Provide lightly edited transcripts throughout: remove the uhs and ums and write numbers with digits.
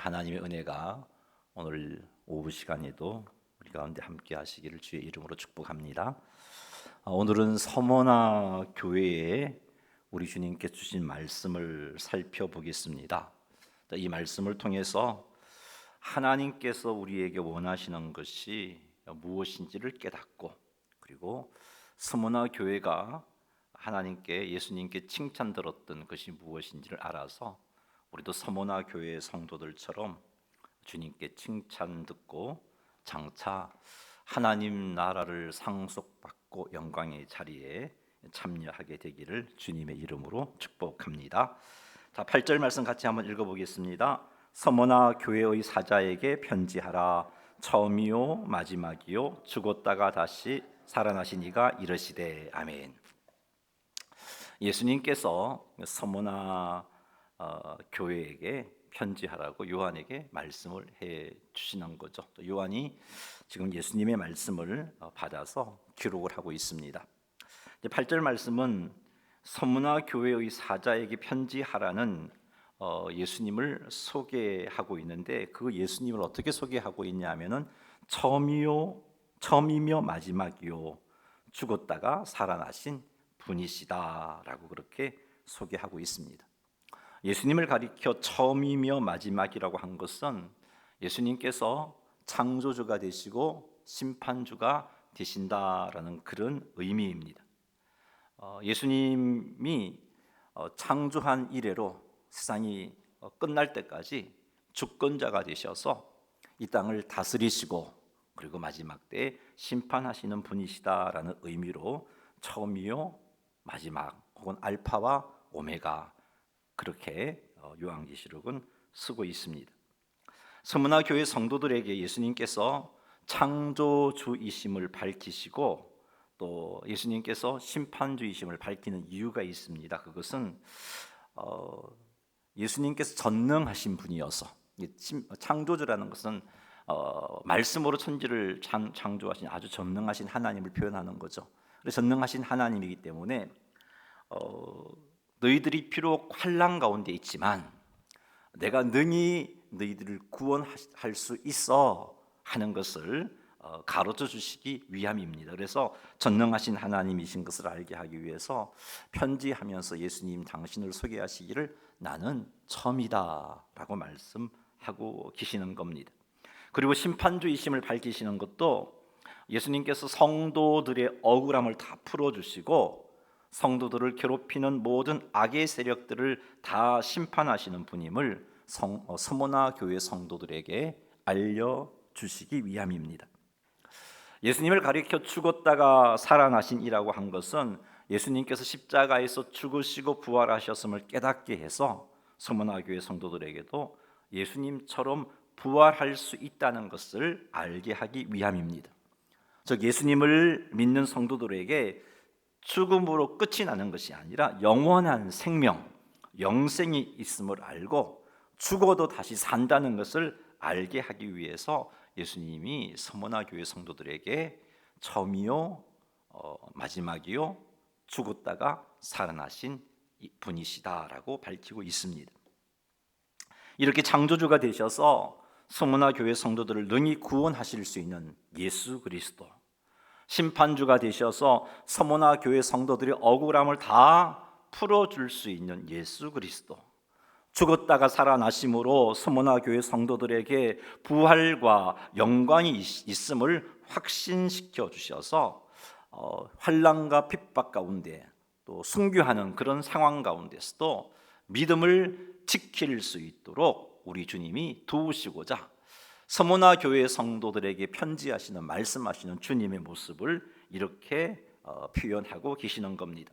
하나님의 은혜가 오늘 오후 시간에도 우리 가운데 함께 하시기를 주의 이름으로 축복합니다. 오늘은 서머나 교회에 우리 주님께 주신 말씀을 살펴보겠습니다. 이 말씀을 통해서 하나님께서 우리에게 원하시는 것이 무엇인지를 깨닫고, 그리고 서머나 교회가 하나님께, 예수님께 칭찬 들었던 것이 무엇인지를 알아서 우리도 서머나 교회의 성도들처럼 주님께 칭찬 듣고 장차 하나님 나라를 상속받고 영광의 자리에 참여하게 되기를 주님의 이름으로 축복합니다. 자, 8절 말씀 같이 한번 읽어보겠습니다. 서머나 교회의 사자에게 편지하라. 처음이요 마지막이요 죽었다가 다시 살아나신 이가 이르시되. 아멘. 예수님께서 서머나 교회에게 편지하라고 요한에게 말씀을 해 주시는 거죠. 또 요한이 지금 예수님의 말씀을 받아서 기록을 하고 있습니다. 8절 말씀은 서머나 교회의 사자에게 편지하라는 예수님을 소개하고 있는데, 그 예수님을 어떻게 소개하고 있냐면은 처음이며 마지막이요 죽었다가 살아나신 분이시다라고 그렇게 소개하고 있습니다. 예수님을 가리켜 처음이며 마지막이라고 한 것은 예수님께서 창조주가 되시고 심판주가 되신다라는 그런 의미입니다. 예수님이 창조한 이래로 세상이 끝날 때까지 주권자가 되셔서 이 땅을 다스리시고, 그리고 마지막 때에 심판하시는 분이시다라는 의미로 처음이요 마지막, 혹은 알파와 오메가, 그렇게 요한계시록은 쓰고 있습니다. 서머나 교회 성도들에게 예수님께서 창조주이심을 밝히시고, 또 예수님께서 심판주이심을 밝히는 이유가 있습니다. 그것은 예수님께서 전능하신 분이어서, 창조주라는 것은 말씀으로 천지를 창조하신 아주 전능하신 하나님을 표현하는 거죠. 그래서 전능하신 하나님이기 때문에 너희들이 비록 환난 가운데 있지만 내가 능히 너희들을 구원할 수 있어 하는 것을 가르쳐 주시기 위함입니다. 그래서 전능하신 하나님이신 것을 알게 하기 위해서 편지하면서 예수님 당신을 소개하시기를 나는 처음이다 라고 말씀하고 계시는 겁니다. 그리고 심판주이심을 밝히시는 것도 예수님께서 성도들의 억울함을 다 풀어주시고 성도들을 괴롭히는 모든 악의 세력들을 다 심판하시는 분임을 서머나 교회 성도들에게 알려주시기 위함입니다. 예수님을 가리켜 죽었다가 살아나신 이라고 한 것은 예수님께서 십자가에서 죽으시고 부활하셨음을 깨닫게 해서 서머나 교회 성도들에게도 예수님처럼 부활할 수 있다는 것을 알게 하기 위함입니다. 즉 예수님을 믿는 성도들에게 죽음으로 끝이 나는 것이 아니라 영원한 생명, 영생이 있음을 알고 죽어도 다시 산다는 것을 알게 하기 위해서 예수님이 서머나 교회 성도들에게 처음이요 마지막이요 죽었다가 살아나신 분이시다라고 밝히고 있습니다. 이렇게 창조주가 되셔서 서머나 교회 성도들을 능히 구원하실 수 있는 예수 그리스도, 심판주가 되셔서 서머나 교회 성도들의 억울함을 다 풀어줄 수 있는 예수 그리스도, 죽었다가 살아나심으로 서머나 교회 성도들에게 부활과 영광이 있음을 확신시켜 주셔서 환난과 핍박 가운데 또 순교하는 그런 상황 가운데서도 믿음을 지킬 수 있도록 우리 주님이 도우시고자 서머나 교회 성도들에게 편지하시는, 말씀하시는 주님의 모습을 이렇게 표현하고 계시는 겁니다.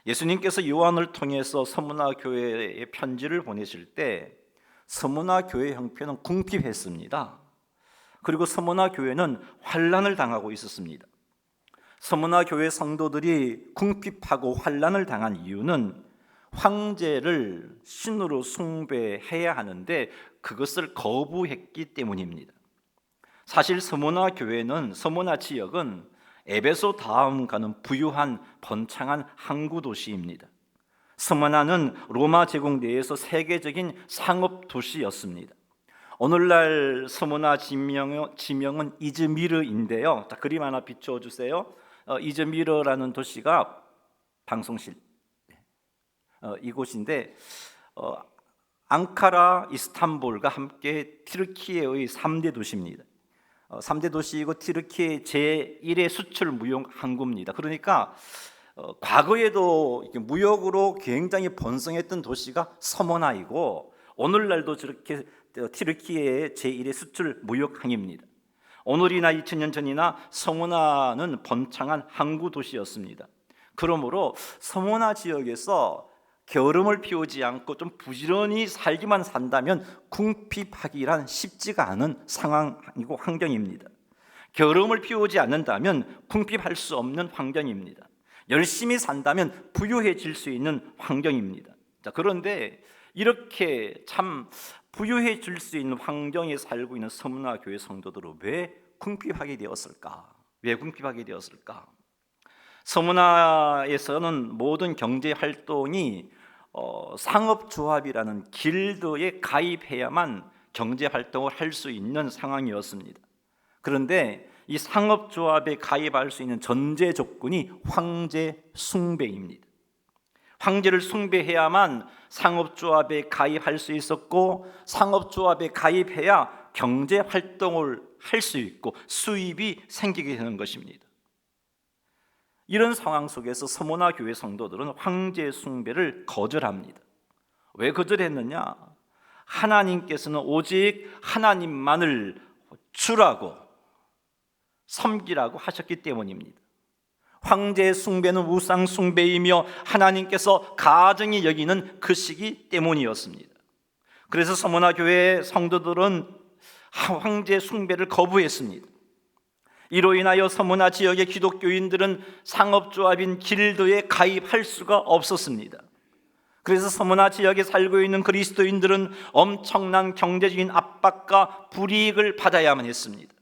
예수님께서 요한을 통해서 서머나 교회에 편지를 보내실 때 서머나 교회 형편은 궁핍했습니다. 그리고 서머나 교회는 환난을 당하고 있었습니다. 서머나 교회 성도들이 궁핍하고 환난을 당한 이유는 황제를 신으로 숭배해야 하는데 그것을 거부했기 때문입니다. 사실 서머나 교회는, 서머나 지역은 에베소 다음 가는 부유한 번창한 항구 도시입니다. 스모나는 로마 제국 내에서 세계적인 상업 도시였습니다. 오늘날 스모나 지명은 이즈미르인데요. 자, 그림 하나 비춰 주세요. 이즈미르라는 도시가 방송실 이곳인데 앙카라, 이스탄불과 함께 튀르키예의 3대 도시입니다. 3대 도시이고 튀르키예 제1의 수출 무역 항구입니다. 그러니까 과거에도 이렇게 무역으로 굉장히 번성했던 도시가 서머나이고 오늘날도 저렇게 튀르키예의 제1의 수출 무역항입니다. 오늘이나 2000년 전이나 서머나는 번창한 항구 도시였습니다. 그러므로 서머나 지역에서 게으름을 피우지 않고 좀 부지런히 살기만 산다면 궁핍하기란 쉽지가 않은 상황이고 환경입니다. 게으름을 피우지 않는다면 궁핍할 수 없는 환경입니다. 열심히 산다면 부유해질 수 있는 환경입니다. 자, 그런데 이렇게 참 부유해질 수 있는 환경에 살고 있는 서머나 교회 성도들은 왜 궁핍하게 되었을까? 왜 궁핍하게 되었을까? 서머나에서는 모든 경제 활동이 상업조합이라는 길드에 가입해야만 경제 활동을 할 수 있는 상황이었습니다. 그런데 이 상업조합에 가입할 수 있는 전제 조건이 황제 숭배입니다. 황제를 숭배해야만 상업조합에 가입할 수 있었고, 상업조합에 가입해야 경제 활동을 할 수 있고 수입이 생기게 되는 것입니다. 이런 상황 속에서 서머나 교회 성도들은 황제 숭배를 거절합니다. 왜 거절했느냐? 하나님께서는 오직 하나님만을 주라고 섬기라고 하셨기 때문입니다. 황제 숭배는 우상 숭배이며 하나님께서 가증히 여기는 그 시기 때문이었습니다. 그래서 서머나 교회 성도들은 황제 숭배를 거부했습니다. 이로 인하여 서머나 지역의 기독교인들은 상업조합인 길드에 가입할 수가 없었습니다. 그래서 서머나 지역에 살고 있는 그리스도인들은 엄청난 경제적인 압박과 불이익을 받아야만 했습니다.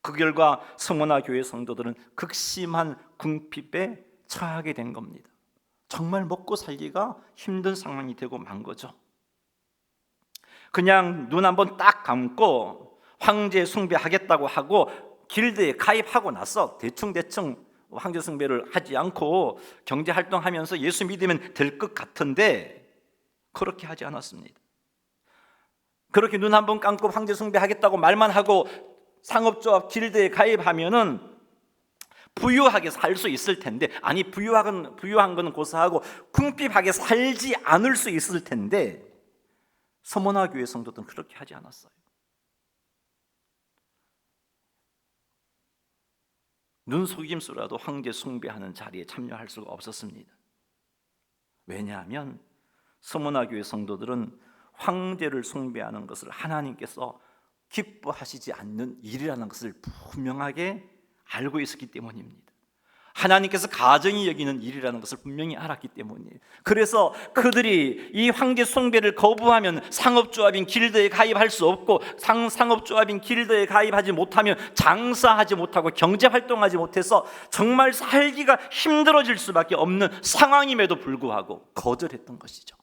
그 결과 서머나 교회 성도들은 극심한 궁핍에 처하게 된 겁니다. 정말 먹고 살기가 힘든 상황이 되고 만 거죠. 그냥 눈 한번 딱 감고 황제 숭배하겠다고 하고 길드에 가입하고 나서 대충 황제 숭배를 하지 않고 경제 활동하면서 예수 믿으면 될 것 같은데 그렇게 하지 않았습니다. 그렇게 눈 한번 감고 황제 숭배하겠다고 말만 하고 상업조합 길드에 가입하면은 부유하게 살 수 있을 텐데, 아니 부유한 거는 고사하고 궁핍하게 살지 않을 수 있을 텐데 서머나 교회 성도들은 그렇게 하지 않았어요. 눈속임수라도 황제 숭배하는 자리에 참여할 수가 없었습니다. 왜냐하면 서머나 교회 성도들은 황제를 숭배하는 것을 하나님께서 기뻐하시지 않는 일이라는 것을 분명하게 알고 있었기 때문입니다. 하나님께서 가증히 여기는 일이라는 것을 분명히 알았기 때문이에요. 그래서 그들이 이 황제 숭배를 거부하면 상업조합인 길드에 가입할 수 없고, 상업조합인 길드에 가입하지 못하면 장사하지 못하고 경제활동하지 못해서 정말 살기가 힘들어질 수밖에 없는 상황임에도 불구하고 거절했던 것이죠.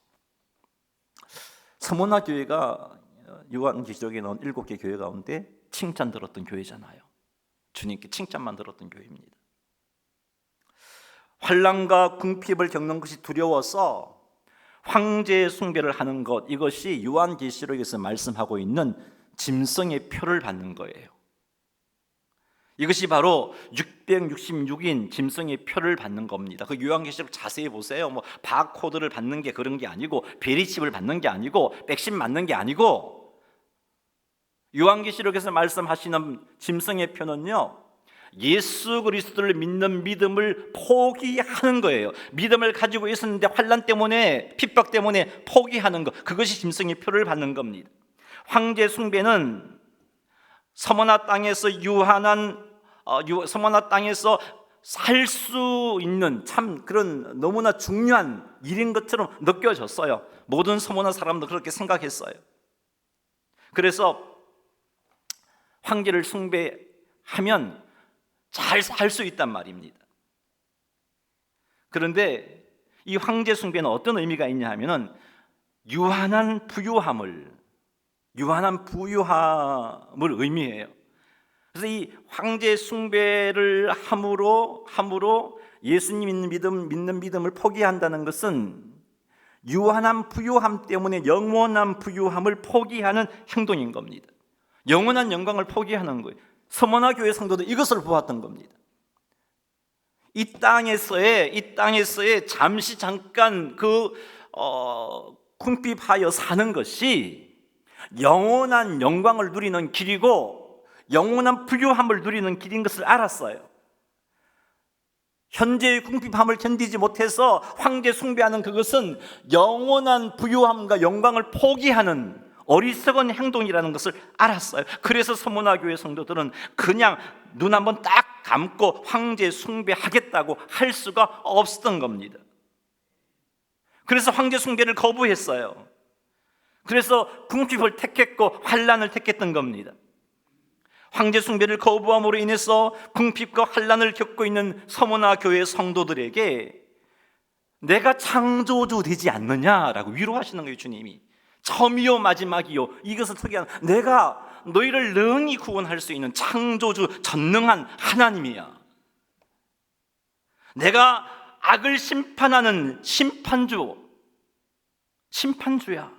서머나 교회가 요한계시록에 나온 7개 교회 가운데 칭찬 들었던 교회잖아요. 주님께 칭찬만 들었던 교회입니다. 환난과 궁핍을 겪는 것이 두려워서 황제 숭배를 하는 것, 이것이 요한계시록에서 말씀하고 있는 짐승의 표를 받는 거예요. 이것이 바로 666인 짐승의 표를 받는 겁니다. 그 요한계시록 자세히 보세요. 뭐 바코드를 받는 게 그런 게 아니고, 베리칩을 받는 게 아니고, 백신 맞는 게 아니고, 요한계시록에서 말씀하시는 짐승의 표는요, 예수 그리스도를 믿는 믿음을 포기하는 거예요. 믿음을 가지고 있었는데 환난 때문에, 핍박 때문에 포기하는 것, 그것이 짐승의 표를 받는 겁니다. 황제 숭배는 서머나 땅에서 서머나 땅에서 살 수 있는 참 그런 너무나 중요한 일인 것처럼 느껴졌어요. 모든 서머나 사람도 그렇게 생각했어요. 그래서 황제를 숭배하면 잘 살 수 있단 말입니다. 그런데 이 황제 숭배는 어떤 의미가 있냐 하면은 유한한 부유함을 의미해요. 그래서 이 황제 숭배를 함으로 예수님 믿는 믿음을 포기한다는 것은 유한한 부유함 때문에 영원한 부유함을 포기하는 행동인 겁니다. 영원한 영광을 포기하는 거예요. 서머나 교회 성도도 이것을 보았던 겁니다. 이 땅에서의 잠시 잠깐 궁핍하여 사는 것이 영원한 영광을 누리는 길이고 영원한 부유함을 누리는 길인 것을 알았어요. 현재의 궁핍함을 견디지 못해서 황제 숭배하는 그것은 영원한 부유함과 영광을 포기하는 어리석은 행동이라는 것을 알았어요. 그래서 서문화 교회 성도들은 그냥 눈 한번 딱 감고 황제 숭배하겠다고 할 수가 없었던 겁니다. 그래서 황제 숭배를 거부했어요. 그래서 궁핍을 택했고 환난을 택했던 겁니다. 황제 숭배를 거부함으로 인해서 궁핍과 환난을 겪고 있는 서문화 교회 성도들에게 내가 창조주 되지 않느냐라고 위로하시는 거예요. 주님이 처음이요 마지막이요 이것을 특이한 내가 너희를 능히 구원할 수 있는 창조주 전능한 하나님이야. 내가 악을 심판하는 심판주야.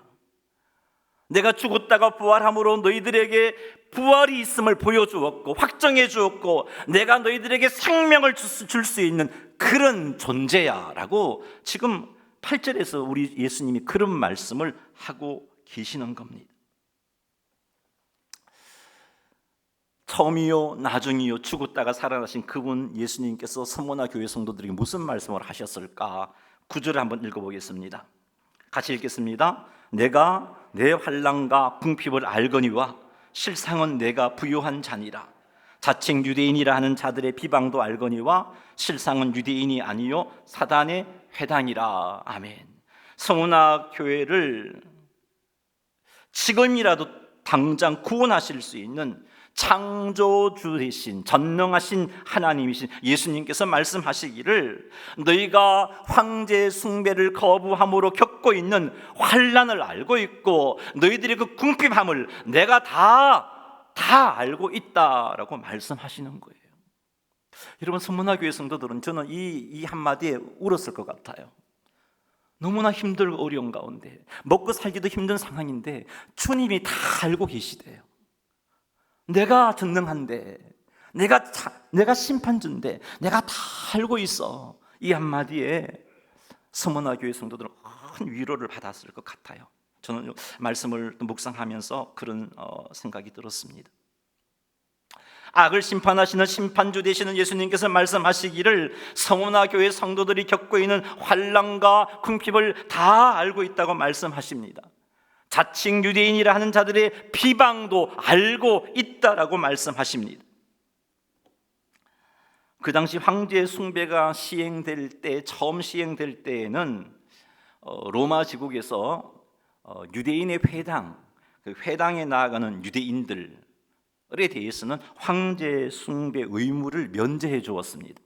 내가 죽었다가 부활함으로 너희들에게 부활이 있음을 보여주었고 확정해 주었고 내가 너희들에게 생명을 줄 수 있는 그런 존재야 라고 지금 8절에서 우리 예수님이 그런 말씀을 하고 계시는 겁니다. 처음이요 나중이요 죽었다가 살아나신 그분 예수님께서 서문화 교회 성도들에게 무슨 말씀을 하셨을까? 9절을 한번 읽어보겠습니다. 같이 읽겠습니다. 내가 내 환난과 궁핍을 알거니와 실상은 내가 부유한 자니라. 자칭 유대인이라 하는 자들의 비방도 알거니와 실상은 유대인이 아니요 사단의 회당이라. 아멘. 서문화 교회를 지금이라도 당장 구원하실 수 있는 창조주 되신 전능하신 하나님이신 예수님께서 말씀하시기를 너희가 황제 숭배를 거부함으로 겪고 있는 환난을 알고 있고 너희들의 그 궁핍함을 내가 다 알고 있다라고 말씀하시는 거예요. 여러분 서문화 교회 성도들은 저는 이 한마디에 울었을 것 같아요. 너무나 힘들고 어려운 가운데 먹고 살기도 힘든 상황인데 주님이 다 알고 계시대요. 내가 전능한데 내가 심판주인데 내가 다 알고 있어. 이 한마디에 서문화 교회 성도들은 큰 위로를 받았을 것 같아요. 저는 말씀을 묵상하면서 그런 생각이 들었습니다. 악을 심판하시는 심판주 되시는 예수님께서 말씀하시기를 서문화 교회 성도들이 겪고 있는 환난과 궁핍을 다 알고 있다고 말씀하십니다. 자칭 유대인이라 하는 자들의 비방도 알고 있다라고 말씀하십니다. 그 당시 황제 숭배가 처음 시행될 때에는 로마 제국에서 유대인의 회당, 그 회당에 나아가는 유대인들에 대해서는 황제 숭배 의무를 면제해 주었습니다.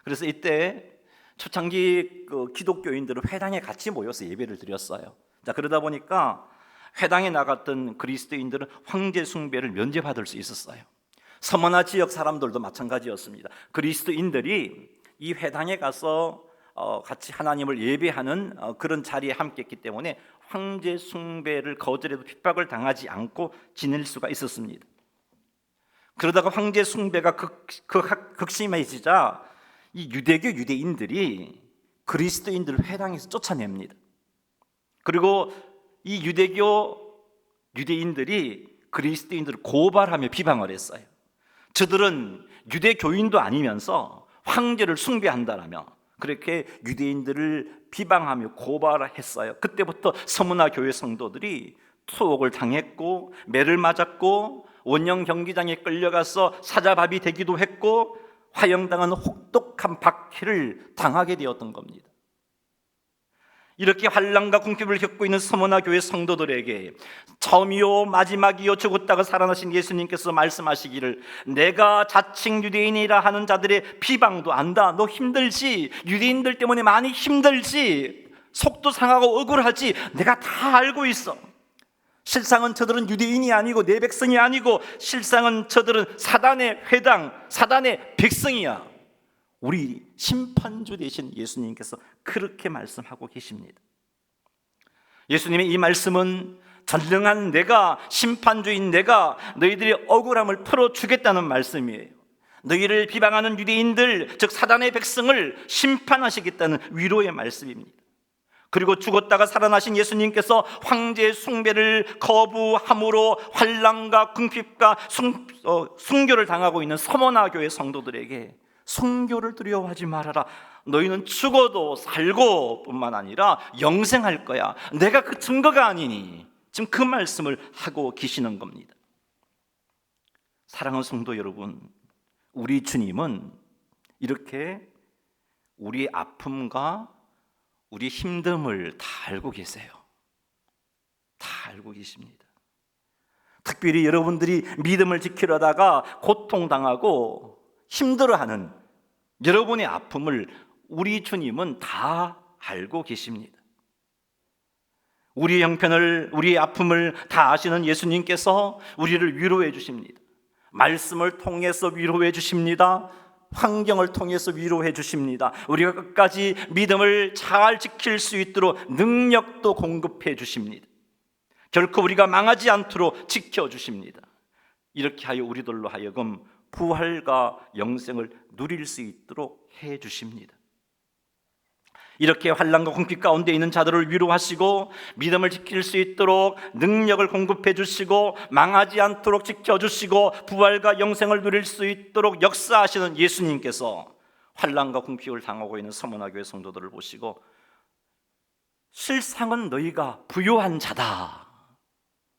그래서 이때 초창기 기독교인들은 회당에 같이 모여서 예배를 드렸어요. 자, 그러다 보니까 회당에 나갔던 그리스도인들은 황제 숭배를 면제받을 수 있었어요. 서머나 지역 사람들도 마찬가지였습니다. 그리스도인들이 이 회당에 가서 같이 하나님을 예배하는 그런 자리에 함께했기 때문에 황제 숭배를 거절해도 핍박을 당하지 않고 지낼 수가 있었습니다. 그러다가 황제 숭배가 극심해지자 이 유대교 유대인들이 그리스도인들을 회당에서 쫓아냅니다. 그리고 이 유대교 유대인들이 그리스도인들을 고발하며 비방을 했어요. 저들은 유대교인도 아니면서 황제를 숭배한다라며 그렇게 유대인들을 비방하며 고발했어요. 그때부터 서문화 교회 성도들이 투옥을 당했고 매를 맞았고 원형 경기장에 끌려가서 사자밥이 되기도 했고 화형당한 혹독한 박해를 당하게 되었던 겁니다. 이렇게 환난과 궁핍을 겪고 있는 서머나 교회 성도들에게 처음이요 마지막이요 죽었다가 살아나신 예수님께서 말씀하시기를, 내가 자칭 유대인이라 하는 자들의 비방도 안다. 너 힘들지? 유대인들 때문에 많이 힘들지? 속도 상하고 억울하지? 내가 다 알고 있어. 실상은 저들은 유대인이 아니고 내 백성이 아니고 실상은 저들은 사단의 회당, 사단의 백성이야. 우리 심판주 되신 예수님께서 그렇게 말씀하고 계십니다. 예수님의 이 말씀은 전능한 내가, 심판주인 내가 너희들의 억울함을 풀어주겠다는 말씀이에요. 너희를 비방하는 유대인들, 즉 사단의 백성을 심판하시겠다는 위로의 말씀입니다. 그리고 죽었다가 살아나신 예수님께서 황제의 숭배를 거부함으로 환난과 궁핍과 순교를 당하고 있는 서머나 교회 성도들에게 순교를 두려워하지 말아라. 너희는 죽어도 살고 뿐만 아니라 영생할 거야. 내가 그 증거가 아니니. 지금 그 말씀을 하고 계시는 겁니다. 사랑하는 성도 여러분, 우리 주님은 이렇게 우리 아픔과 우리 힘듦을 다 알고 계세요. 다 알고 계십니다. 특별히 여러분들이 믿음을 지키려다가 고통당하고 힘들어하는 여러분의 아픔을 우리 주님은 다 알고 계십니다. 우리의 형편을, 우리의 아픔을 다 아시는 예수님께서 우리를 위로해 주십니다. 말씀을 통해서 위로해 주십니다. 환경을 통해서 위로해 주십니다. 우리가 끝까지 믿음을 잘 지킬 수 있도록 능력도 공급해 주십니다. 결코 우리가 망하지 않도록 지켜주십니다. 이렇게 하여 우리들로 하여금 부활과 영생을 누릴 수 있도록 해 주십니다. 이렇게 환난과 궁핍 가운데 있는 자들을 위로하시고 믿음을 지킬 수 있도록 능력을 공급해 주시고 망하지 않도록 지켜주시고 부활과 영생을 누릴 수 있도록 역사하시는 예수님께서 환난과 궁핍을 당하고 있는 서머나 교회 성도들을 보시고 실상은 너희가 부요한 자다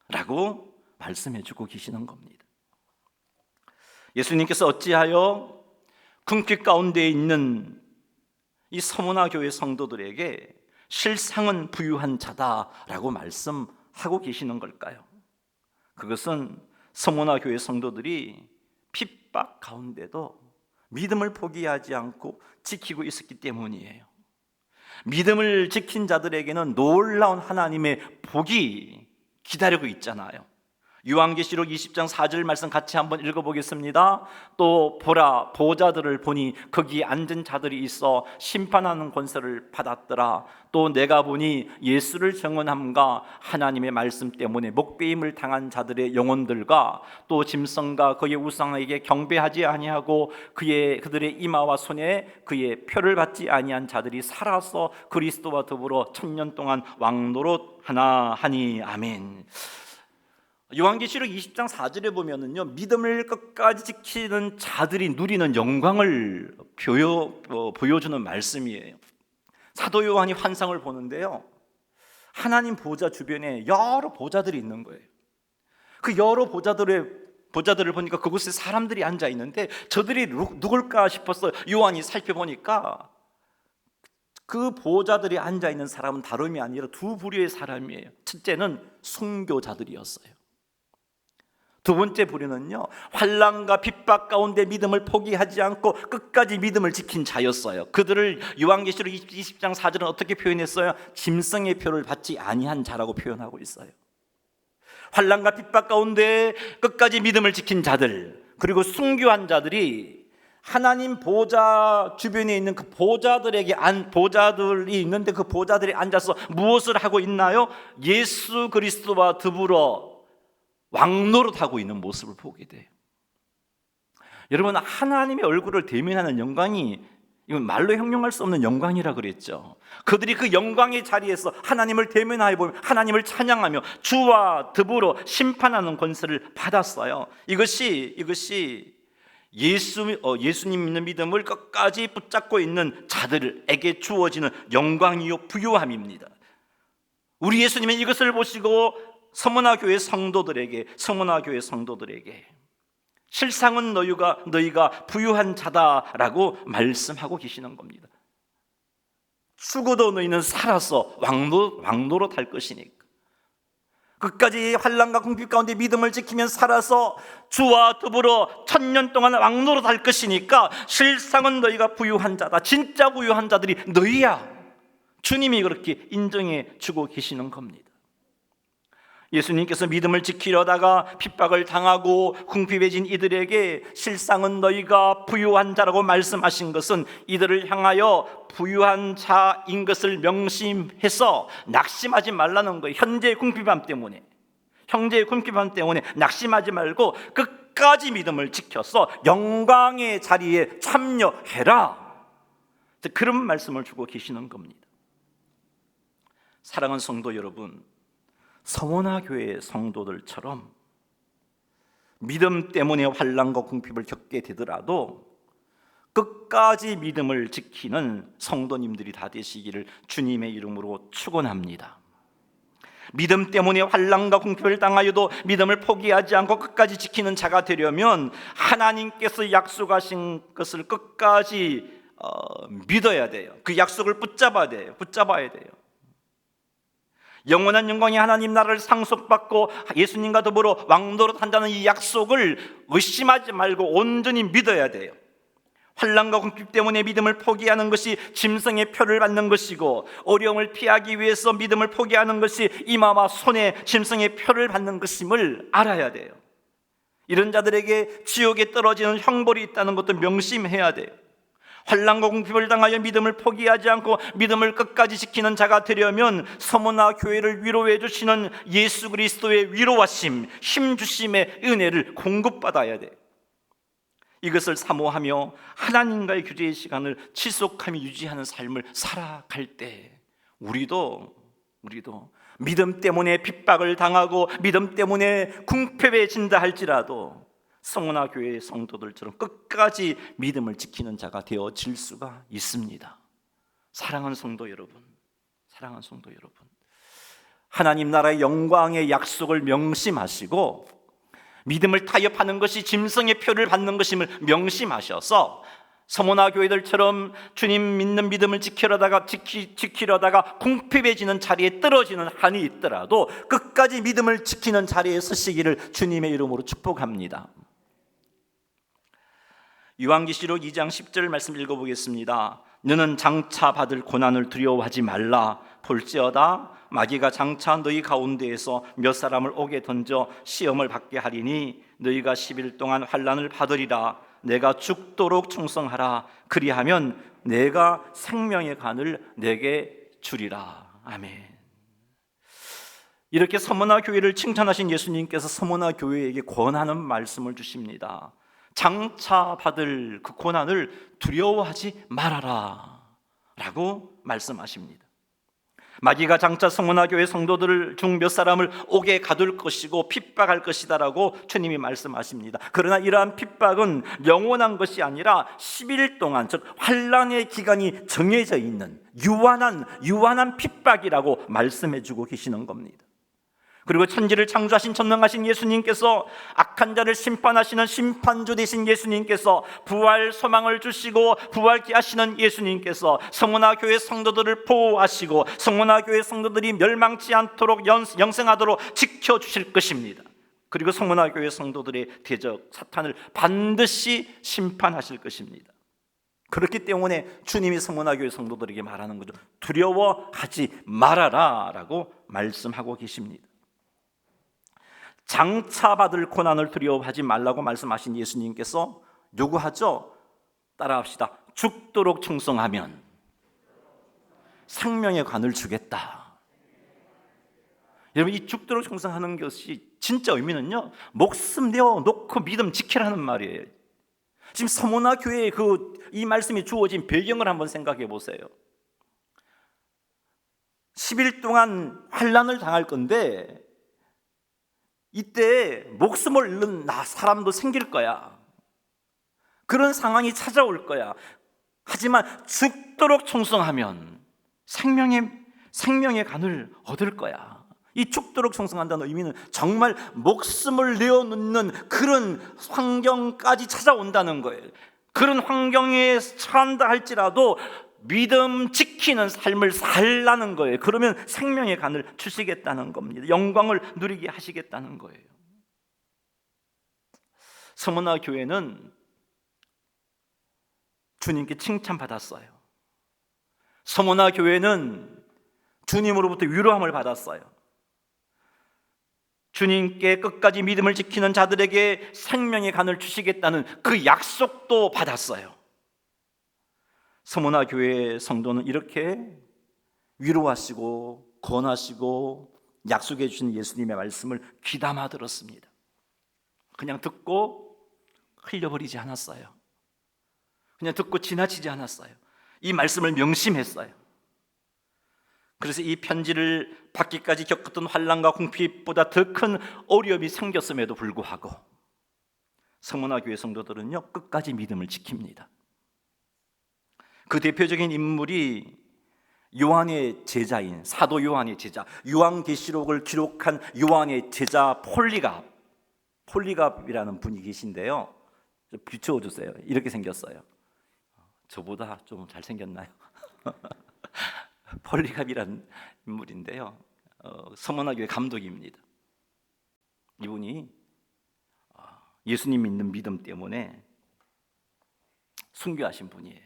라고 말씀해 주고 계시는 겁니다. 예수님께서 어찌하여 궁핍 가운데 있는 이 서머나 교회 성도들에게 실상은 부유한 자다라고 말씀하고 계시는 걸까요? 그것은 서머나 교회 성도들이 핍박 가운데도 믿음을 포기하지 않고 지키고 있었기 때문이에요. 믿음을 지킨 자들에게는 놀라운 하나님의 복이 기다리고 있잖아요. 요한계시록 20장 4절 말씀 같이 한번 읽어보겠습니다. 또 보라, 보좌들을 보니 거기 앉은 자들이 있어 심판하는 권세를 받았더라. 또 내가 보니 예수를 정언함과 하나님의 말씀 때문에 목배임을 당한 자들의 영혼들과 또 짐승과 그의 우상에게 경배하지 아니하고 그들의 이마와 손에 그의 표를 받지 아니한 자들이 살아서 그리스도와 더불어 1000년 동안 왕노릇하나 하니. 아멘. 요한계시록 20장 4절에 보면은요, 믿음을 끝까지 지키는 자들이 누리는 영광을 보여주는 말씀이에요. 사도 요한이 환상을 보는데요, 하나님 보좌 주변에 여러 보좌들이 있는 거예요. 그 여러 보좌들을 보니까 그곳에 사람들이 앉아 있는데 저들이 누굴까 싶어서 요한이 살펴보니까 그 보좌들이 앉아 있는 사람은 다름이 아니라 두 부류의 사람이에요. 첫째는 순교자들이었어요. 두 번째 부류는요, 환난과 핍박 가운데 믿음을 포기하지 않고 끝까지 믿음을 지킨 자였어요. 그들을 요한계시록 20장 4절은 어떻게 표현했어요? 짐승의 표를 받지 아니한 자라고 표현하고 있어요. 환난과 핍박 가운데 끝까지 믿음을 지킨 자들, 그리고 순교한 자들이 하나님 보좌 주변에 있는 그 보좌들이 있는데 그 보좌들이 앉아서 무엇을 하고 있나요? 예수 그리스도와 더불어 왕노릇하고 있는 모습을 보게 돼요. 여러분, 하나님의 얼굴을 대면하는 영광이 이건 말로 형용할 수 없는 영광이라 그랬죠. 그들이 그 영광의 자리에서 하나님을 대면하여 보며 하나님을 찬양하며 주와 더불어 심판하는 권세를 받았어요. 이것이 예수님 믿는 믿음을 끝까지 붙잡고 있는 자들에게 주어지는 영광이요 부요함입니다. 우리 예수님은 이것을 보시고 서머나 교회 성도들에게 실상은 너희가 부유한 자다라고 말씀하고 계시는 겁니다. 죽어도 너희는 살아서 왕노로 탈 것이니까. 끝까지 환난과 궁핍 가운데 믿음을 지키면 살아서 주와 더불어 1000년 동안 왕노로 살 것이니까 실상은 너희가 부유한 자다. 진짜 부유한 자들이 너희야. 주님이 그렇게 인정해 주고 계시는 겁니다. 예수님께서 믿음을 지키려다가 핍박을 당하고 궁핍해진 이들에게 실상은 너희가 부유한 자라고 말씀하신 것은 이들을 향하여 부유한 자인 것을 명심해서 낙심하지 말라는 거예요. 현재의 궁핍함 때문에, 형제의 궁핍함 때문에 낙심하지 말고 끝까지 믿음을 지켜서 영광의 자리에 참여해라. 그런 말씀을 주고 계시는 겁니다. 사랑하는 성도 여러분, 서머나 교회 성도들처럼 믿음 때문에 환난과 궁핍을 겪게 되더라도 끝까지 믿음을 지키는 성도님들이 다 되시기를 주님의 이름으로 축원합니다. 믿음 때문에 환난과 궁핍을 당하여도 믿음을 포기하지 않고 끝까지 지키는 자가 되려면 하나님께서 약속하신 것을 끝까지 믿어야 돼요. 그 약속을 붙잡아야 돼요. 영원한 영광의 하나님 나라를 상속받고 예수님과 더불어 왕노릇 한다는 이 약속을 의심하지 말고 온전히 믿어야 돼요. 환난과 궁핍 때문에 믿음을 포기하는 것이 짐승의 표를 받는 것이고, 어려움을 피하기 위해서 믿음을 포기하는 것이 이마와 손에 짐승의 표를 받는 것임을 알아야 돼요. 이런 자들에게 지옥에 떨어지는 형벌이 있다는 것도 명심해야 돼요. 환난과 궁핍을 당하여 믿음을 포기하지 않고 믿음을 끝까지 지키는 자가 되려면 서머나 교회를 위로해 주시는 예수 그리스도의 위로하심, 힘주심의 은혜를 공급받아야 돼요. 이것을 사모하며 하나님과의 교제의 시간을 지속하며 유지하는 삶을 살아갈 때 우리도 믿음 때문에 핍박을 당하고 믿음 때문에 궁핍해진다 할지라도 서머나 교회의 성도들처럼 끝까지 믿음을 지키는 자가 되어질 수가 있습니다. 사랑하는 성도 여러분, 하나님 나라의 영광의 약속을 명심하시고 믿음을 타협하는 것이 짐승의 표를 받는 것임을 명심하셔서 서머나 교회들처럼 주님 믿는 믿음을 지키려다가 궁핍해지는 자리에 떨어지는 한이 있더라도 끝까지 믿음을 지키는 자리에 서시기를 주님의 이름으로 축복합니다. 요한계시록 2장 10절 말씀 읽어보겠습니다. 너는 장차 받을 고난을 두려워하지 말라. 볼지어다 마귀가 장차 너희 가운데에서 몇 사람을 옥에 던져 시험을 받게 하리니 너희가 10일 동안 환난을 받으리라. 내가 죽도록 충성하라. 그리하면 내가 생명의 간을 내게 주리라. 아멘. 이렇게 서머나 교회를 칭찬하신 예수님께서 서머나 교회에게 권하는 말씀을 주십니다. 장차 받을 그 고난을 두려워하지 말아라 라고 말씀하십니다. 마귀가 장차 서머나 교회 성도들 중 몇 사람을 옥에 가둘 것이고 핍박할 것이다 라고 주님이 말씀하십니다. 그러나 이러한 핍박은 영원한 것이 아니라 10일 동안, 즉 환난의 기간이 정해져 있는 유한한 핍박이라고 말씀해 주고 계시는 겁니다. 그리고 천지를 창조하신 전능하신 예수님께서 악한 자를 심판하시는 심판주 되신 예수님께서 부활 소망을 주시고 부활케 하시는 예수님께서 서머나 교회 성도들을 보호하시고 서머나 교회 성도들이 멸망치 않도록 영생하도록 지켜주실 것입니다. 그리고 서머나 교회 성도들의 대적 사탄을 반드시 심판하실 것입니다. 그렇기 때문에 주님이 서머나 교회 성도들에게 말하는 거죠. 두려워하지 말아라 라고 말씀하고 계십니다. 장차 받을 고난을 두려워하지 말라고 말씀하신 예수님께서 요구하죠. 따라합시다. 죽도록 충성하면 생명의 관을 주겠다. 여러분, 이 죽도록 충성하는 것이 진짜 의미는요, 목숨 내어놓고 믿음 지키라는 말이에요. 지금 서머나 교회에 이 말씀이 주어진 배경을 한번 생각해 보세요. 10일 동안 환난을 당할 건데 이때 목숨을 잃는 사람도 생길 거야. 그런 상황이 찾아올 거야. 하지만 죽도록 충성하면 생명의 간을 얻을 거야. 이 죽도록 충성한다는 의미는 정말 목숨을 내어놓는 그런 환경까지 찾아온다는 거예요. 그런 환경에 처한다 할지라도 믿음 지키는 삶을 살라는 거예요. 그러면 생명의 간을 주시겠다는 겁니다. 영광을 누리게 하시겠다는 거예요. 서문화 교회는 주님께 칭찬받았어요. 서문화 교회는 주님으로부터 위로함을 받았어요. 주님께 끝까지 믿음을 지키는 자들에게 생명의 간을 주시겠다는 그 약속도 받았어요. 서문화 교회 성도는 이렇게 위로하시고 권하시고 약속해 주신 예수님의 말씀을 귀담아 들었습니다. 그냥 듣고 흘려버리지 않았어요. 그냥 듣고 지나치지 않았어요. 이 말씀을 명심했어요. 그래서 이 편지를 받기까지 겪었던 환난과 궁핍보다 더 큰 어려움이 생겼음에도 불구하고 서문화 교회 성도들은요, 끝까지 믿음을 지킵니다. 그 대표적인 인물이 요한의 제자인 사도 요한의 제자, 요한계시록을 기록한 요한의 제자 폴리갑이라는 분이 계신데요. 좀 비추어 주세요. 이렇게 생겼어요. 저보다 좀 잘생겼나요? 폴리갑이라는 인물인데요, 서문화 교회 감독입니다. 이분이 예수님 믿는 믿음 때문에 순교하신 분이에요.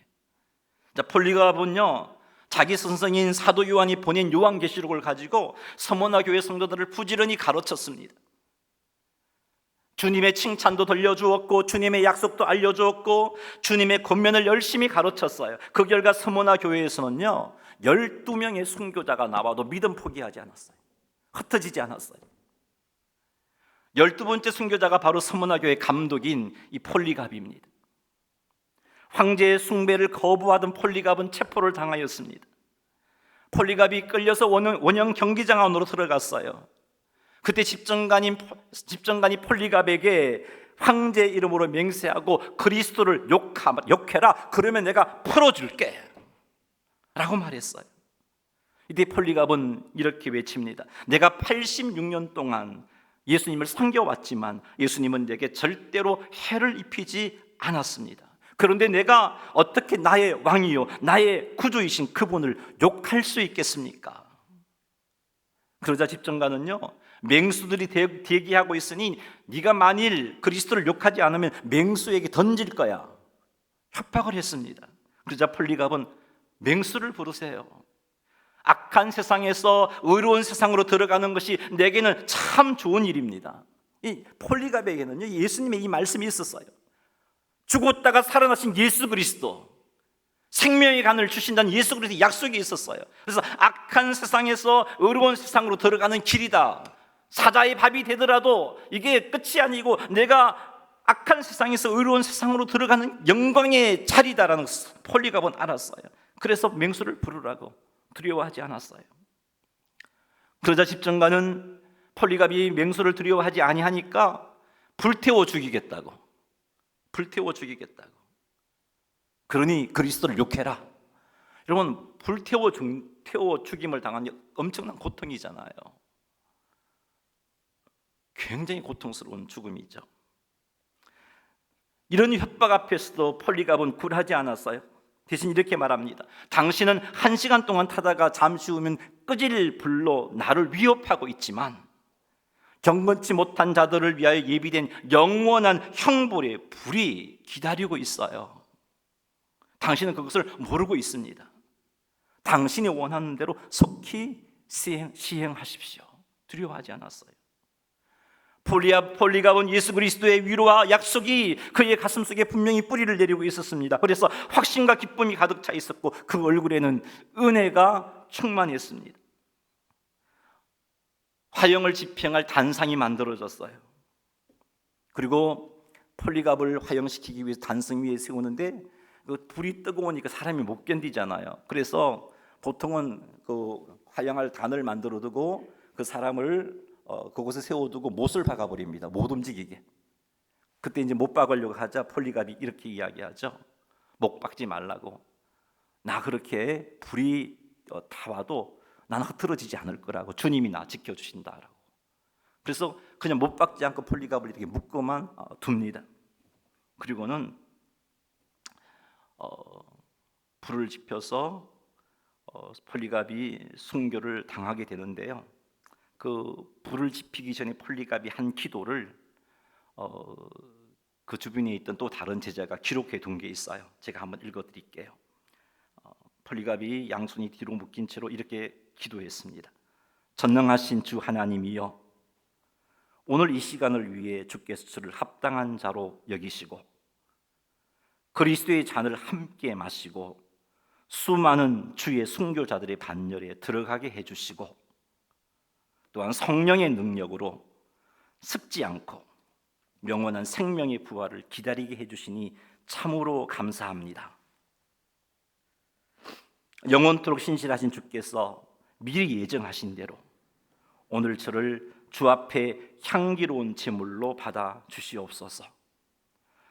자, 폴리갑은요, 자기 선생인 사도 요한이 보낸 요한계시록을 가지고 서문화 교회 성도들을 부지런히 가르쳤습니다. 주님의 칭찬도 들려주었고 주님의 약속도 알려주었고 주님의 권면을 열심히 가르쳤어요. 그 결과 서문화 교회에서는요, 12명의 순교자가 나와도 믿음 포기하지 않았어요. 흩어지지 않았어요. 12번째 순교자가 바로 서문화 교회 감독인 이 폴리갑입니다. 황제의 숭배를 거부하던 폴리갑은 체포를 당하였습니다. 폴리갑이 끌려서 원형 경기장 안으로 들어갔어요. 그때 집정관이 폴리갑에게 황제 이름으로 맹세하고 그리스도를 욕해라, 그러면 내가 풀어줄게 라고 말했어요. 이때 폴리갑은 이렇게 외칩니다. 내가 86년 동안 예수님을 섬겨왔지만 예수님은 내게 절대로 해를 입히지 않았습니다. 그런데 내가 어떻게 나의 왕이요 나의 구주이신 그분을 욕할 수 있겠습니까? 그러자 집정관은요, 맹수들이 대기하고 있으니 네가 만일 그리스도를 욕하지 않으면 맹수에게 던질 거야, 협박을 했습니다. 그러자 폴리갑은 맹수를 부르세요. 악한 세상에서 의로운 세상으로 들어가는 것이 내게는 참 좋은 일입니다. 이 폴리갑에게는요, 예수님의 이 말씀이 있었어요. 죽었다가 살아나신 예수 그리스도, 생명의 간을 주신다는 예수 그리스도의 약속이 있었어요. 그래서 악한 세상에서 의로운 세상으로 들어가는 길이다, 사자의 밥이 되더라도 이게 끝이 아니고 내가 악한 세상에서 의로운 세상으로 들어가는 영광의 자리다라는 폴리갑은 알았어요. 그래서 맹수를 부르라고 두려워하지 않았어요. 그러자 집정관은 폴리갑이 맹수를 두려워하지 아니하니까 불태워 죽이겠다고. 그러니 그리스도를 욕해라. 여러분, 불태워 죽임을 당한 엄청난 고통이잖아요. 굉장히 고통스러운 죽음이죠. 이런 협박 앞에서도 폴리갑은 굴하지 않았어요. 대신 이렇게 말합니다. 당신은 1시간 동안 타다가 잠시 후면 끄질 불로 나를 위협하고 있지만 경건치 못한 자들을 위하여 예비된 영원한 형벌의 불이 기다리고 있어요. 당신은 그것을 모르고 있습니다. 당신이 원하는 대로 속히 시행하십시오. 두려워하지 않았어요. 폴리갑은 예수 그리스도의 위로와 약속이 그의 가슴속에 분명히 뿌리를 내리고 있었습니다. 그래서 확신과 기쁨이 가득 차 있었고 그 얼굴에는 은혜가 충만했습니다. 화형을 집행할 단상이 만들어졌어요. 그리고 폴리갑을 화형시키기 위해서 단상 위에 세우는데 그 불이 뜨거우니까 사람이 못 견디잖아요. 그래서 보통은 그 화형할 단을 만들어 두고 그 사람을 그곳에 세워두고 못을 박아버립니다. 못 움직이게. 그때 이제 못 박으려고 하자 폴리갑이 이렇게 이야기하죠. 못 박지 말라고. 나 그렇게 불이 다 와도 나는 흐트러지지 않을 거라고, 주님이 나 지켜주신다라고. 그래서 그냥 못 박지 않고 폴리갑을 이렇게 묶어만 둡니다. 그리고는 불을 지펴서 폴리갑이 순교를 당하게 되는데요. 그 불을 지피기 전에 폴리갑이 한 기도를 그 주변에 있던 또 다른 제자가 기록해 둔 게 있어요. 제가 한번 읽어드릴게요. 폴리갑이 양손이 뒤로 묶인 채로 이렇게 기도했습니다. 전능하신 주 하나님이여, 오늘 이 시간을 위해 주께서 저를 합당한 자로 여기시고 그리스도의 잔을 함께 마시고 수많은 주의 순교자들의 반열에 들어가게 해주시고 또한 성령의 능력으로 습지 않고 영원한 생명의 부활을 기다리게 해주시니 참으로 감사합니다. 영원토록 신실하신 주께서 미리 예정하신 대로 오늘 저를 주 앞에 향기로운 제물로 받아 주시옵소서.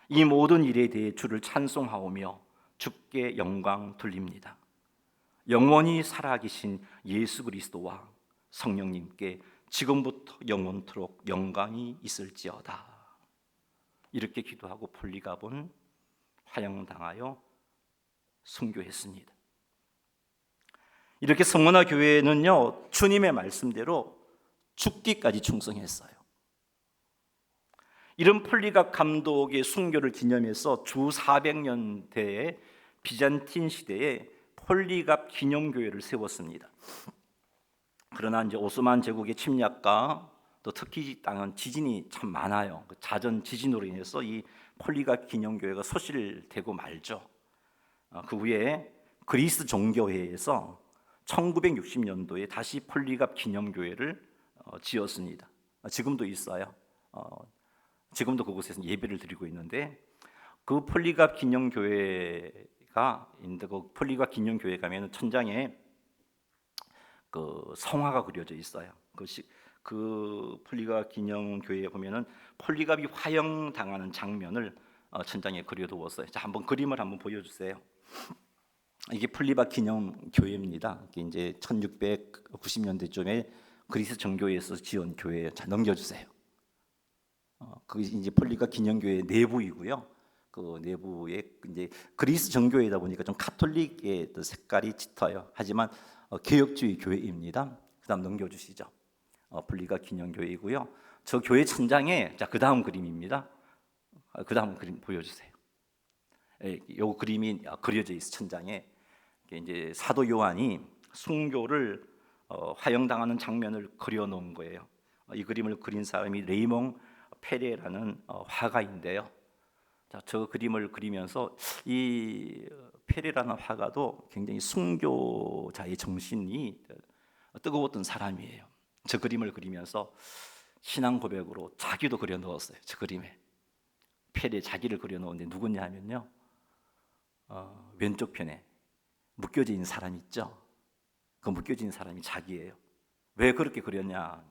이 모든 일에 대해 주를 찬송하오며 주께 영광 돌립니다. 영원히 살아계신 예수 그리스도와 성령님께 지금부터 영원토록 영광이 있을지어다. 이렇게 기도하고 폴리갑은 화형당하여 순교했습니다. 이렇게 성문화 교회는요, 주님의 말씀대로 죽기까지 충성했어요. 이런 폴리갑 감독의 순교를 기념해서 주 400년대에 비잔틴 시대에 폴리갑 기념교회를 세웠습니다. 그러나 이제 오스만 제국의 침략과 또 터키 땅은 지진이 참 많아요. 자전 지진으로 인해서 이 폴리갑 기념교회가 소실되고 말죠. 그 후에 그리스 종교회에서 1960년도에 다시 폴리갑 기념교회를 지었습니다. 지금도 있어요. 지금도 그곳에서 예배를 드리고 있는데 그 폴리갑 기념교회가 있는데 그 폴리갑 기념교회 가면은 천장에 그 성화가 그려져 있어요. 그 폴리갑 기념교회에 보면은 폴리갑이 화형당하는 장면을 천장에 그려두었어요. 자, 한번 그림을 한번 보여주세요. 이게 폴리갑 기념교회입니다. 이게 이제 1690년대쯤에 그리스 정교회에서 지은 교회예요. 자, 넘겨주세요. 그 이제 폴리갑 기념교회 내부이고요. 그 내부에 이제 그리스 정교회다 보니까 좀 카톨릭의 색깔이 짙어요. 하지만 개혁주의 교회입니다. 그다음 넘겨주시죠. 폴리갑 기념교회이고요. 저 교회 천장에 자, 그다음 그림입니다. 그다음 그림 보여주세요. 요 그림이 그려져 있어 천장에. 이제 사도 요한이 순교를 화형당하는 장면을 그려놓은 거예요. 이 그림을 그린 사람이 레이몽 페레라는 화가인데요. 자, 저 그림을 그리면서 이 페레라는 화가도 굉장히 순교자의 정신이 뜨거웠던 사람이에요. 저 그림을 그리면서 신앙 고백으로 자기도 그려 넣었어요. 저 그림에 페레 자기를 그려 넣었는데 누구냐 하면요, 왼쪽 편에 묶여진 사람 있죠. 그 묶여진 사람이 자기예요. 왜 그렇게 그렸냐?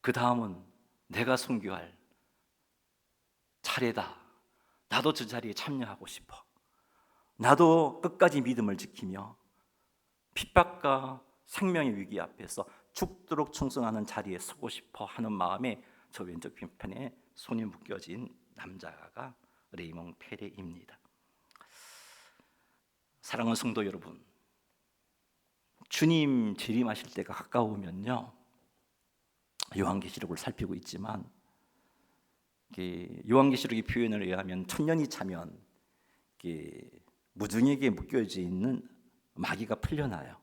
그 다음은 내가 순교할 차례다. 나도 저 자리에 참여하고 싶어. 나도 끝까지 믿음을 지키며 핍박과 생명의 위기 앞에서 죽도록 충성하는 자리에 서고 싶어 하는 마음에 저 왼쪽 편에 손이 묶여진 남자가 레이몽 페레입니다. 사랑하는 성도 여러분, 주님 재림하실 때가 가까우면요, 요한계시록을 살피고 있지만 요한계시록의 표현을 의하면 천년이 차면 무중에게 묶여져 있는 마귀가 풀려나요.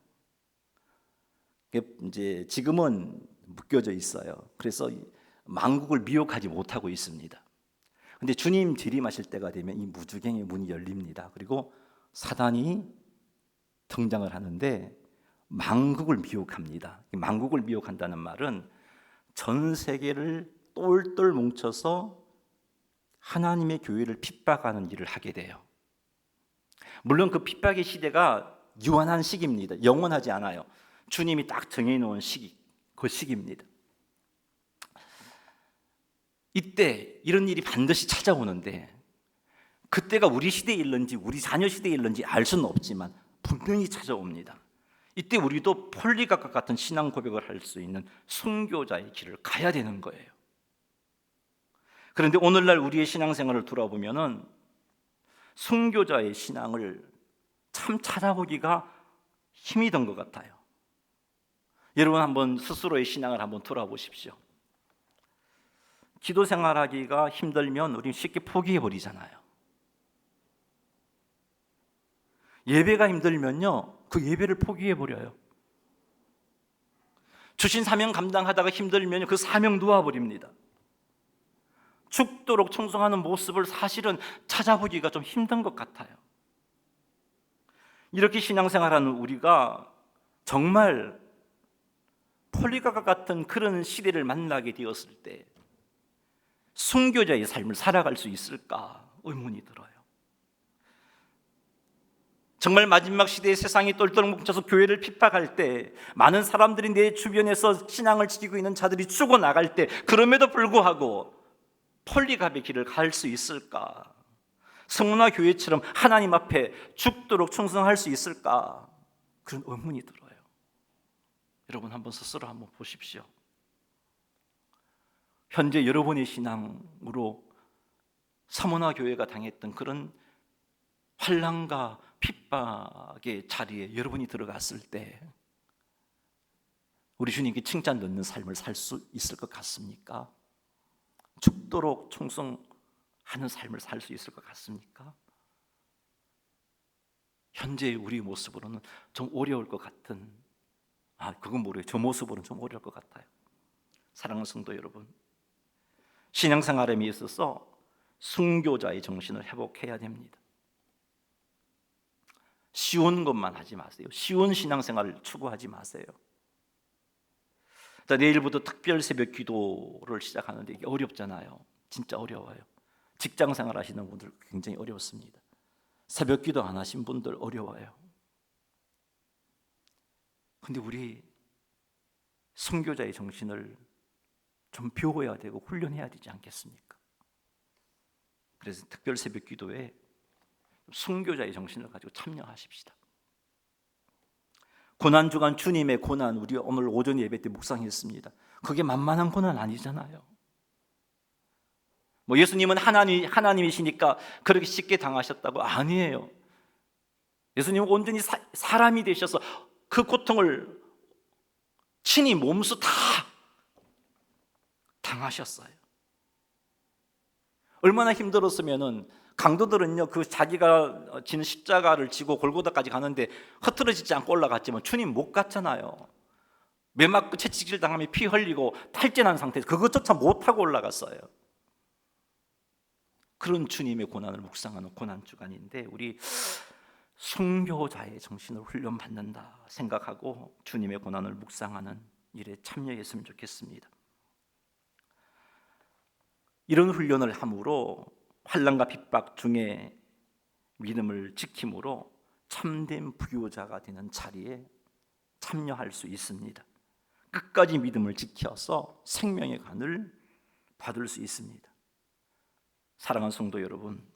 이제 지금은 묶여져 있어요. 그래서 만국을 미혹하지 못하고 있습니다. 근데 주님 재림하실 때가 되면 이 무주갱의 문이 열립니다. 그리고 사단이 등장을 하는데 만국을 미혹합니다. 만국을 미혹한다는 말은 전 세계를 똘똘 뭉쳐서 하나님의 교회를 핍박하는 일을 하게 돼요. 물론 그 핍박의 시대가 유한한 시기입니다. 영원하지 않아요. 주님이 딱 정해놓은 시기, 그 시기입니다. 이때 이런 일이 반드시 찾아오는데 그때가 우리 시대에 일는지 우리 자녀 시대에 일는지 알 수는 없지만 분명히 찾아옵니다. 이때 우리도 폴리갑과 같은 신앙 고백을 할 수 있는 순교자의 길을 가야 되는 거예요. 그런데 오늘날 우리의 신앙생활을 돌아보면은 순교자의 신앙을 참 찾아보기가 힘이 든 것 같아요. 여러분 한번 스스로의 신앙을 한번 돌아보십시오. 기도 생활하기가 힘들면 우리는 쉽게 포기해 버리잖아요. 예배가 힘들면요, 그 예배를 포기해 버려요. 주신 사명 감당하다가 힘들면 그 사명 놓아버립니다. 죽도록 충성하는 모습을 사실은 찾아보기가 좀 힘든 것 같아요. 이렇게 신앙생활하는 우리가 정말 폴리가과 같은 그런 시대를 만나게 되었을 때 순교자의 삶을 살아갈 수 있을까 의문이 들어요. 정말 마지막 시대에 세상이 똘똘 뭉쳐서 교회를 핍박할 때 많은 사람들이 내 주변에서 신앙을 지키고 있는 자들이 죽어나갈 때 그럼에도 불구하고 폴리갑의 길을 갈 수 있을까? 성문화 교회처럼 하나님 앞에 죽도록 충성할 수 있을까? 그런 의문이 들어요. 여러분 한번 스스로 한번 보십시오. 현재 여러분의 신앙으로 서문화 교회가 당했던 그런 환난과 핍박의 자리에 여러분이 들어갔을 때 우리 주님께 칭찬 듣는 삶을 살 수 있을 것 같습니까? 죽도록 충성하는 삶을 살 수 있을 것 같습니까? 현재 우리 모습으로는 좀 어려울 것 같은, 그건 모르겠어요. 저 모습으로는 좀 어려울 것 같아요. 사랑하는 성도 여러분, 신앙생활에 있어서 순교자의 정신을 회복해야 됩니다. 쉬운 것만 하지 마세요. 쉬운 신앙생활을 추구하지 마세요. 자, 내일부터 특별 새벽 기도를 시작하는데 이게 어렵잖아요. 진짜 어려워요. 직장생활 하시는 분들 굉장히 어렵습니다. 새벽 기도 안 하신 분들 어려워요. 근데 우리 순교자의 정신을 좀 배워야 되고 훈련해야 되지 않겠습니까? 그래서 특별 새벽 기도에 순교자의 정신을 가지고 참여하십시다. 고난주간 주님의 고난, 우리 오늘 오전 예배 때 묵상했습니다. 그게 만만한 고난 아니잖아요. 예수님은 하나님이시니까 그렇게 쉽게 당하셨다고? 아니에요. 예수님은 온전히 사람이 되셔서 그 고통을 친히 몸소 다 당하셨어요. 얼마나 힘들었으면은 강도들은요, 그 자기가 지는 십자가를 지고 골고다까지 가는데 흐트러지지 않고 올라갔지만 주님 못 갔잖아요. 매 맞고 채찍질 당하며 피 흘리고 탈진한 상태에서 그것조차 못하고 올라갔어요. 그런 주님의 고난을 묵상하는 고난주간인데 우리 순교자의 정신을 훈련받는다 생각하고 주님의 고난을 묵상하는 일에 참여했으면 좋겠습니다. 이런 훈련을 함으로 환난과 핍박 중에 믿음을 지킴으로 참된 부교자가 되는 자리에 참여할 수 있습니다. 끝까지 믿음을 지켜서 생명의 간을 받을 수 있습니다. 사랑하는 성도 여러분,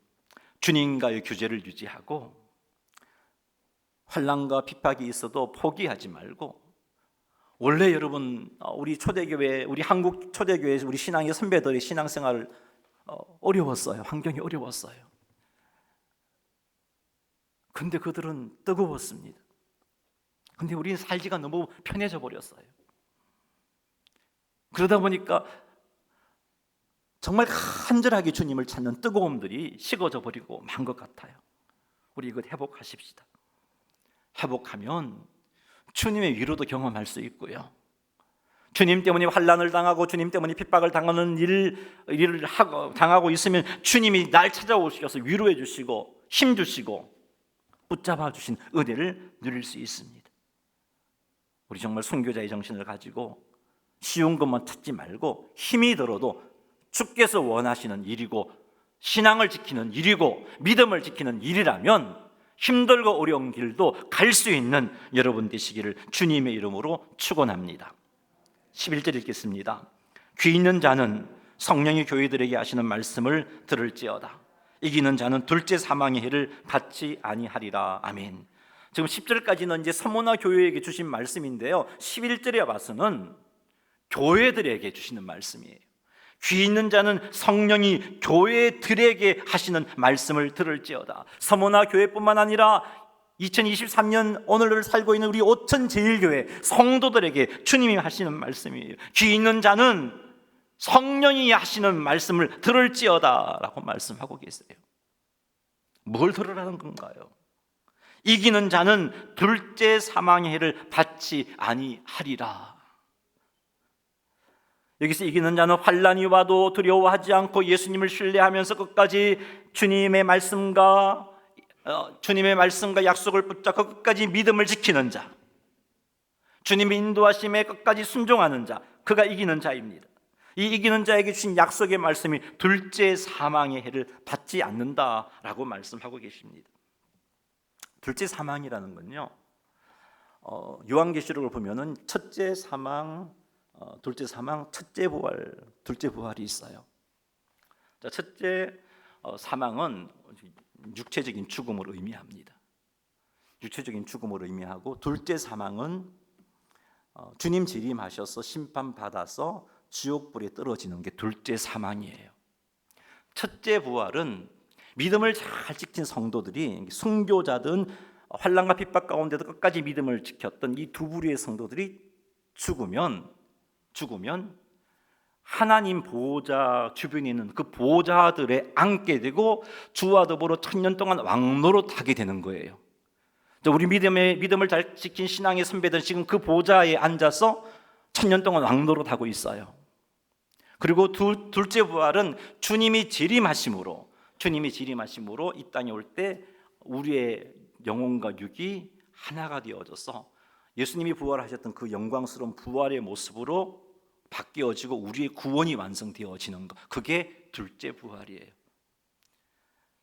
주님과의 교제를 유지하고 환난과 핍박이 있어도 포기하지 말고, 원래 여러분 우리 초대교회, 우리 한국 초대교회 우리 신앙의 선배들의 신앙생활 어려웠어요. 환경이 어려웠어요. 근데 그들은 뜨거웠습니다. 근데 우리는 살기가 너무 편해져 버렸어요. 그러다 보니까 정말 간절하게 주님을 찾는 뜨거움들이 식어져 버리고 만 것 같아요. 우리 이것 회복하십시다. 회복하면 주님의 위로도 경험할 수 있고요, 주님 때문에 환난을 당하고 주님 때문에 핍박을 당하는 일을 당하고 있으면 주님이 날 찾아오셔서 위로해 주시고 힘 주시고 붙잡아 주신 은혜를 누릴 수 있습니다. 우리 정말 순교자의 정신을 가지고 쉬운 것만 찾지 말고 힘이 들어도 주께서 원하시는 일이고 신앙을 지키는 일이고 믿음을 지키는 일이라면 힘들고 어려운 길도 갈 수 있는 여러분 되시기를 주님의 이름으로 축원합니다. 11절 읽겠습니다. 귀 있는 자는 성령이 교회들에게 하시는 말씀을 들을지어다. 이기는 자는 둘째 사망의 해를 받지 아니하리라. 아멘. 지금 10절까지는 이제 서문화 교회에게 주신 말씀인데요, 11절에 와서는 교회들에게 주시는 말씀이에요. 귀 있는 자는 성령이 교회들에게 하시는 말씀을 들을지어다. 서문화 교회뿐만 아니라 2023년 오늘을 살고 있는 우리 오천제일교회 성도들에게 주님이 하시는 말씀이에요. 귀 있는 자는 성령이 하시는 말씀을 들을지어다 라고 말씀하고 계세요. 뭘 들으라는 건가요? 이기는 자는 둘째 사망의 해를 받지 아니하리라. 여기서 이기는 자는 환난이 와도 두려워하지 않고 예수님을 신뢰하면서 끝까지 주님의 말씀과 약속을 붙잡고 끝까지 믿음을 지키는 자, 주님의 인도하심에 끝까지 순종하는 자, 그가 이기는 자입니다. 이 이기는 자에게 주신 약속의 말씀이 둘째 사망의 해를 받지 않는다라고 말씀하고 계십니다. 둘째 사망이라는 건요, 요한계시록을 보면은 첫째 사망, 둘째 사망, 첫째 부활, 둘째 부활이 있어요. 자, 첫째 사망은 육체적인 죽음을 의미합니다. 육체적인 죽음을 의미하고, 둘째 사망은 주님 재림하셔서 심판받아서 지옥불에 떨어지는 게 둘째 사망이에요. 첫째 부활은 믿음을 잘 지킨 성도들이, 순교자든 환난과 핍박 가운데도 끝까지 믿음을 지켰던 이 두 부류의 성도들이 죽으면 하나님 보호자 주변에 있는 그 보호자들에 앉게 되고 주와 더불어 1000년 동안 왕노릇하게 되는 거예요. 우리 믿음을 잘 지킨 신앙의 선배들은 지금 그 보좌에 앉아서 1000년 동안 왕노릇하고 있어요. 그리고 둘째 부활은 주님이 재림하심으로 이 땅에 올 때 우리의 영혼과 육이 하나가 되어져서 예수님이 부활하셨던 그 영광스러운 부활의 모습으로 바뀌어지고 우리의 구원이 완성되어지는 것, 그게 둘째 부활이에요.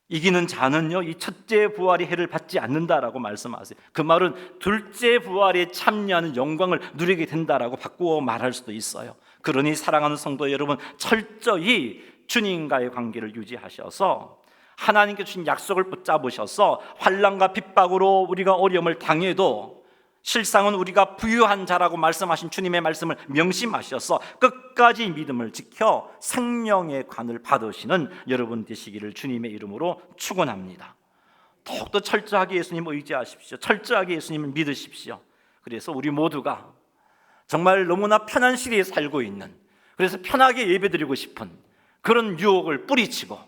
이기는 자는요, 이 첫째 부활의 해를 받지 않는다라고 말씀하세요. 그 말은 둘째 부활에 참여하는 영광을 누리게 된다라고 바꾸어 말할 수도 있어요. 그러니 사랑하는 성도 여러분, 철저히 주님과의 관계를 유지하셔서 하나님께 주신 약속을 붙잡으셔서 환난과 핍박으로 우리가 어려움을 당해도 실상은 우리가 부유한 자라고 말씀하신 주님의 말씀을 명심하셔서 끝까지 믿음을 지켜 생명의 관을 받으시는 여러분 되시기를 주님의 이름으로 축원합니다. 더욱더 철저하게 예수님을 의지하십시오. 철저하게 예수님을 믿으십시오. 그래서 우리 모두가 정말 너무나 편한 시대에 살고 있는, 그래서 편하게 예배드리고 싶은 그런 유혹을 뿌리치고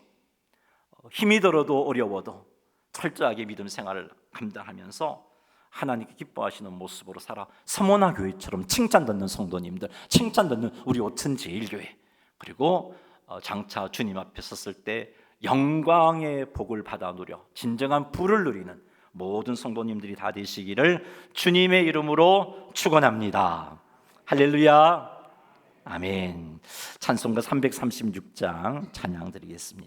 힘이 들어도 어려워도 철저하게 믿음 생활을 감당하면서 하나님께 기뻐하시는 모습으로 살아 서머나 교회처럼 칭찬 듣는 성도님들, 칭찬 듣는 우리 오천제일교회, 그리고 장차 주님 앞에 섰을 때 영광의 복을 받아 누려 진정한 부를 누리는 모든 성도님들이 다 되시기를 주님의 이름으로 축원합니다. 할렐루야, 아멘. 찬송가 336장 찬양 드리겠습니다.